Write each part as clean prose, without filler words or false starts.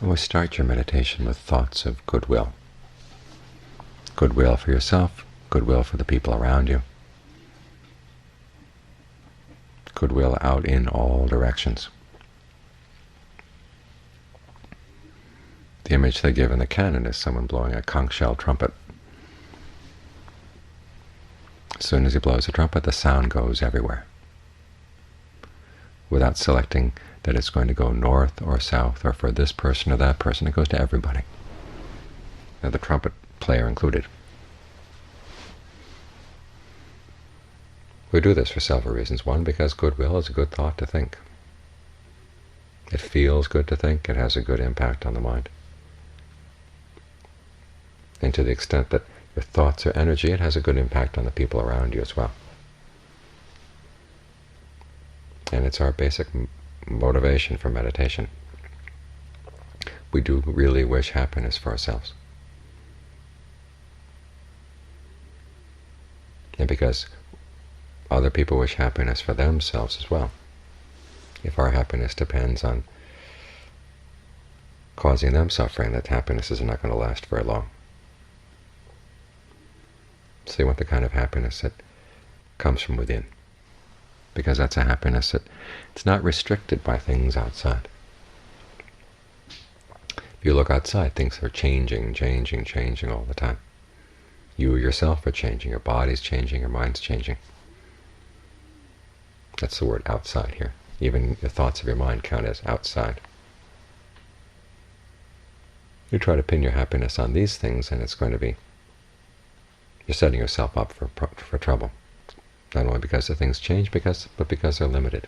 Always start your meditation with thoughts of goodwill. Goodwill for yourself, goodwill for the people around you, goodwill out in all directions. The image they give in the canon is someone blowing a conch shell trumpet. As soon as he blows a trumpet, the sound goes everywhere, without selecting that it's going to go north or south or for this person or that person. It goes to everybody, and the trumpet player included. We do this for several reasons. One, because goodwill is a good thought to think. It feels good to think. It has a good impact on the mind. And to the extent that your thoughts are energy, it has a good impact on the people around you as well. And it's our basic motivation for meditation. We do really wish happiness for ourselves. And because other people wish happiness for themselves as well. If our happiness depends on causing them suffering, that happiness is not going to last very long. So you want the kind of happiness that comes from within, because that's a happiness that it's not restricted by things outside. If you look outside, things are changing all the time. You yourself are changing, your body's changing, your mind's changing. That's the word outside here. Even the thoughts of your mind count as outside. You try to pin your happiness on these things, and it's going to be, you're setting yourself up for trouble. Not only because the things change, but because they're limited.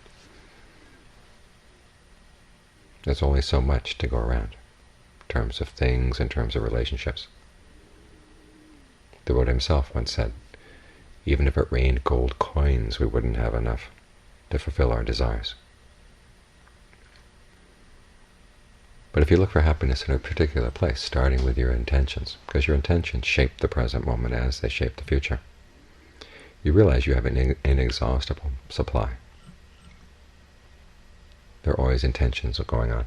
There's only so much to go around, in terms of things, in terms of relationships. The Buddha himself once said, even if it rained gold coins, we wouldn't have enough to fulfill our desires. But if you look for happiness in a particular place, starting with your intentions, because your intentions shape the present moment as they shape the future, you realize you have an inexhaustible supply. There are always intentions going on,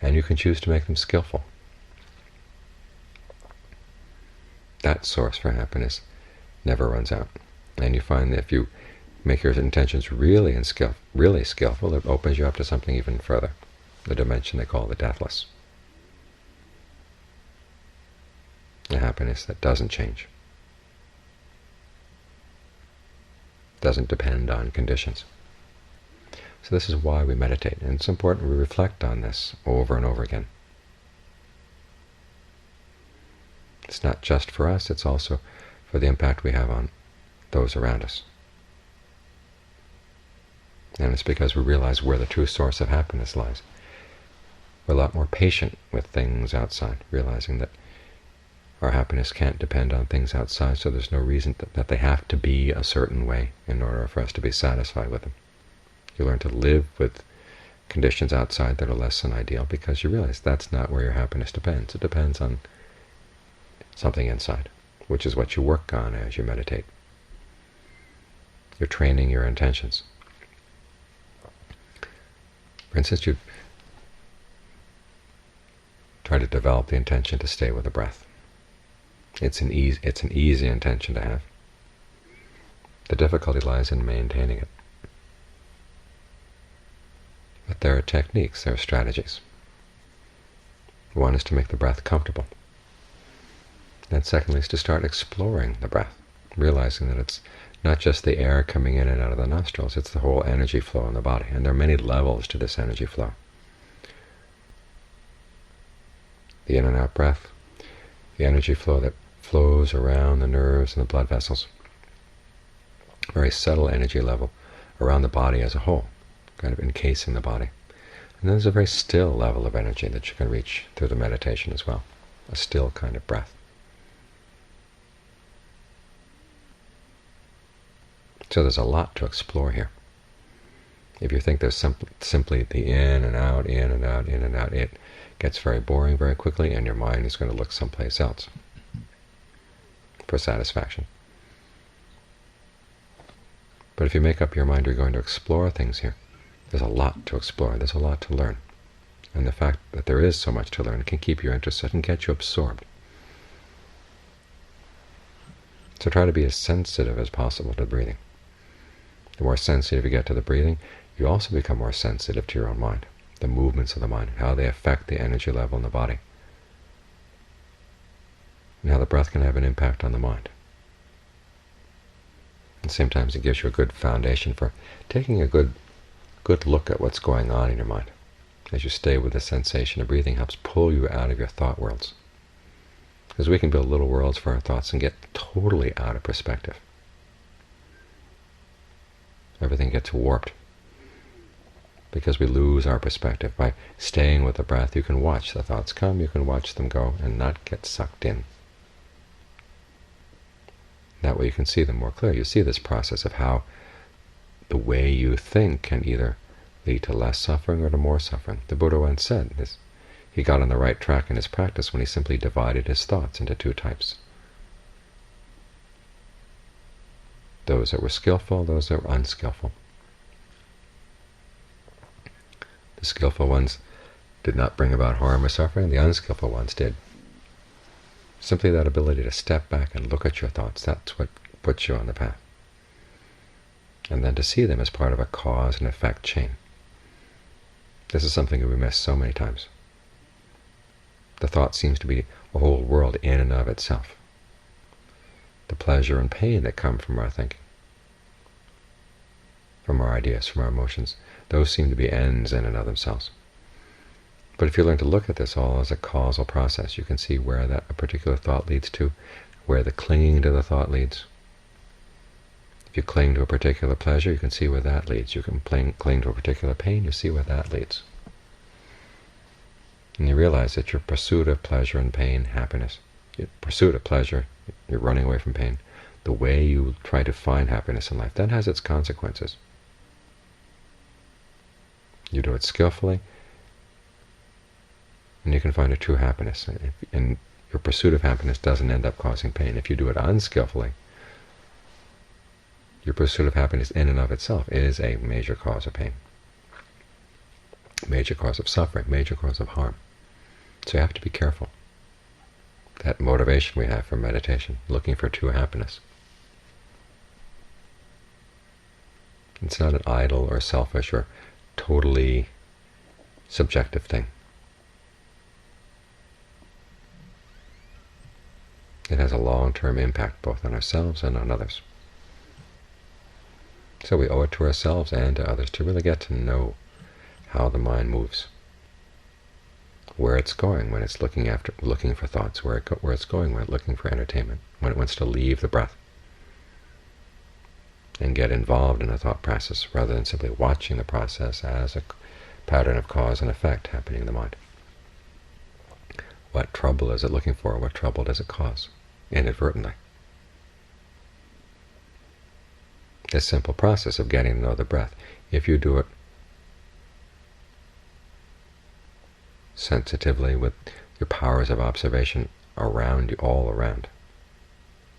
and you can choose to make them skillful. That source for happiness never runs out, and you find that if you make your intentions really skillful, it opens you up to something even further, the dimension they call the deathless, a happiness that doesn't change, doesn't depend on conditions. So this is why we meditate, and it's important we reflect on this over and over again. It's not just for us, it's also for the impact we have on those around us. And it's because we realize where the true source of happiness lies. We're a lot more patient with things outside, realizing that our happiness can't depend on things outside, so there's no reason that they have to be a certain way in order for us to be satisfied with them. You learn to live with conditions outside that are less than ideal because you realize that's not where your happiness depends. It depends on something inside, which is what you work on as you meditate. You're training your intentions. For instance, you try to develop the intention to stay with the breath. It's an easy intention to have. The difficulty lies in maintaining it. But there are techniques, there are strategies. One is to make the breath comfortable. And secondly is to start exploring the breath, realizing that it's not just the air coming in and out of the nostrils, it's the whole energy flow in the body. And there are many levels to this energy flow. The in and out breath, the energy flow that flows around the nerves and the blood vessels, a very subtle energy level around the body as a whole, kind of encasing the body. And then there's a very still level of energy that you can reach through the meditation as well, a still kind of breath. So there's a lot to explore here. If you think there's simply the in and out, in and out, in and out, it gets very boring very quickly, and your mind is going to look someplace else for satisfaction. But if you make up your mind you're going to explore things here, there's a lot to explore, there's a lot to learn. And the fact that there is so much to learn can keep you interested and get you absorbed. So try to be as sensitive as possible to breathing. The more sensitive you get to the breathing, you also become more sensitive to your own mind, the movements of the mind, how they affect the energy level in the body, and how the breath can have an impact on the mind. And sometimes it gives you a good foundation for taking a good look at what's going on in your mind. As you stay with the sensation of breathing, helps pull you out of your thought worlds. Because we can build little worlds for our thoughts and get totally out of perspective. Everything gets warped because we lose our perspective. By staying with the breath, you can watch the thoughts come, you can watch them go, and not get sucked in. That way you can see them more clearly. You see this process of how the way you think can either lead to less suffering or to more suffering. The Buddha once said this. He got on the right track in his practice when he simply divided his thoughts into two types. Those that were skillful, those that were unskillful. The skillful ones did not bring about harm or suffering, the unskillful ones did. Simply that ability to step back and look at your thoughts, that's what puts you on the path. And then to see them as part of a cause and effect chain. This is something that we miss so many times. The thought seems to be a whole world in and of itself. The pleasure and pain that come from our thinking, from our ideas, from our emotions, those seem to be ends in and of themselves. But if you learn to look at this all as a causal process, you can see where a particular thought leads to, where the clinging to the thought leads. If you cling to a particular pleasure, you can see where that leads. You can cling to a particular pain, you see where that leads. And you realize that your pursuit of pleasure and pain, happiness, your pursuit of pleasure, you're running away from pain, the way you try to find happiness in life, that has its consequences. You do it skillfully, and you can find a true happiness. And your pursuit of happiness doesn't end up causing pain. If you do it unskillfully, your pursuit of happiness in and of itself is a major cause of pain, major cause of suffering, major cause of harm. So you have to be careful. That motivation we have for meditation, looking for true happiness. It's not an idle or selfish or totally subjective thing. It has a long-term impact both on ourselves and on others. So we owe it to ourselves and to others to really get to know how the mind moves, where it's going when it's looking for thoughts, where it's going when it's looking for entertainment, when it wants to leave the breath, and get involved in the thought process rather than simply watching the process as a pattern of cause and effect happening in the mind. What trouble is it looking for? What trouble does it cause inadvertently? This simple process of getting to know the breath, if you do it sensitively with your powers of observation around you, all around,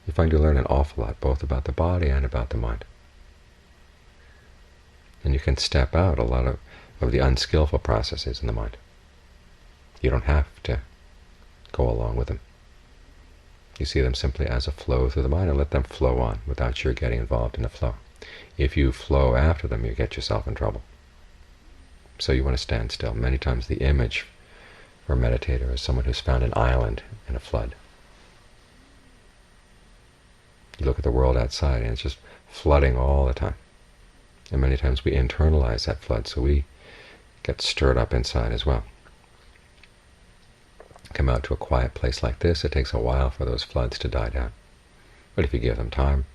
you find you learn an awful lot, both about the body and about the mind. And you can step out a lot of the unskillful processes in the mind. You don't have to go along with them. You see them simply as a flow through the mind and let them flow on without your getting involved in the flow. If you flow after them, you get yourself in trouble. So you want to stand still. Many times the image for a meditator is someone who's found an island in a flood. You look at the world outside and it's just flooding all the time. And many times we internalize that flood, so we get stirred up inside as well. Come out to a quiet place like this, it takes a while for those floods to die down. But if you give them time,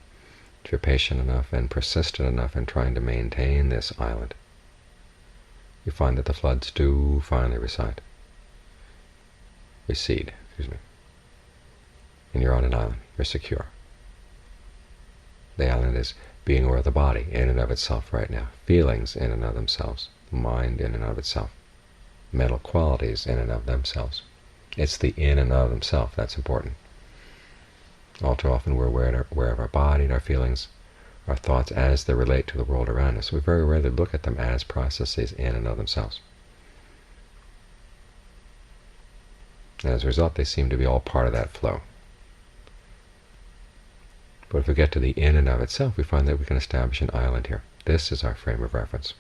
if you're patient enough and persistent enough in trying to maintain this island, you find that the floods do finally recede. And you're on an island, you're secure. The island is being aware of the body in and of itself right now, feelings in and of themselves, mind in and of itself, mental qualities in and of themselves. It's the in and of themselves that's important. All too often we're aware of our body and our feelings, our thoughts as they relate to the world around us. We very rarely look at them as processes in and of themselves. And as a result, they seem to be all part of that flow. But if we get to the in and of itself, we find that we can establish an island here. This is our frame of reference.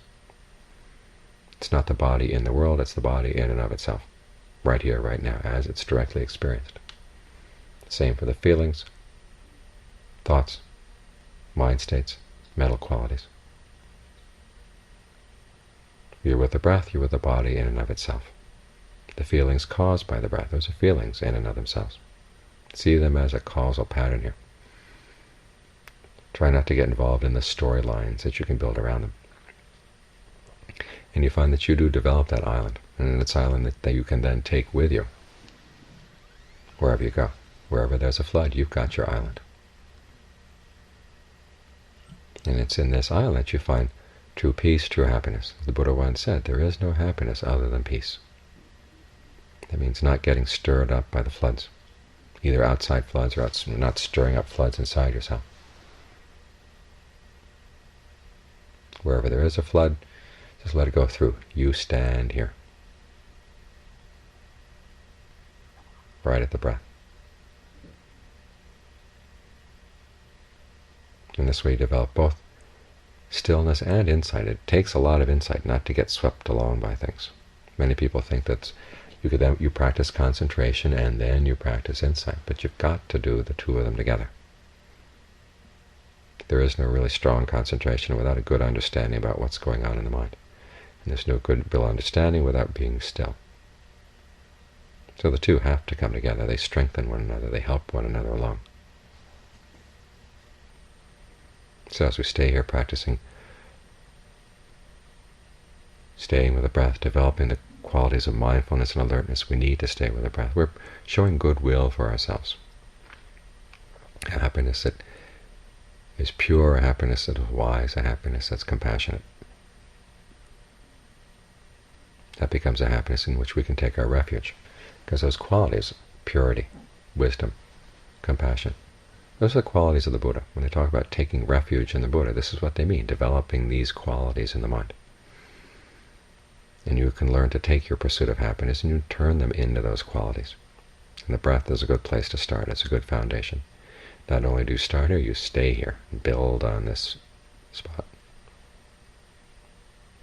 It's not the body in the world, it's the body in and of itself, right here, right now, as it's directly experienced. Same for the feelings, thoughts, mind states, mental qualities. You're with the breath, you're with the body in and of itself. The feelings caused by the breath, those are feelings in and of themselves. See them as a causal pattern here. Try not to get involved in the storylines that you can build around them. And you find that you do develop that island, and it's an island that you can then take with you wherever you go. Wherever there's a flood, you've got your island. And it's in this island that you find true peace, true happiness. The Buddha once said, there is no happiness other than peace. That means not getting stirred up by the floods, either outside floods or not stirring up floods inside yourself. Wherever there is a flood, just let it go through. You stand here, right at the breath. In this way you develop both stillness and insight. It takes a lot of insight not to get swept along by things. Many people think that you practice concentration and then you practice insight, but you've got to do the two of them together. There is no really strong concentration without a good understanding about what's going on in the mind. And there's no good real understanding without being still. So the two have to come together. They strengthen one another. They help one another along. So as we stay here practicing, staying with the breath, developing the qualities of mindfulness and alertness, we need to stay with the breath. We're showing goodwill for ourselves. A happiness that is pure, a happiness that is wise, a happiness that's compassionate. That becomes a happiness in which we can take our refuge, because those qualities, purity, wisdom, compassion, those are the qualities of the Buddha. When they talk about taking refuge in the Buddha, this is what they mean, developing these qualities in the mind. And you can learn to take your pursuit of happiness and you turn them into those qualities. And the breath is a good place to start. It's a good foundation. Not only do you start here, you stay here, build on this spot.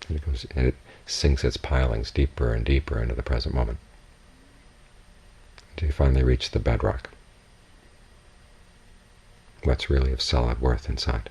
And it sinks its pilings deeper and deeper into the present moment until you finally reach the bedrock, what's really of solid worth inside.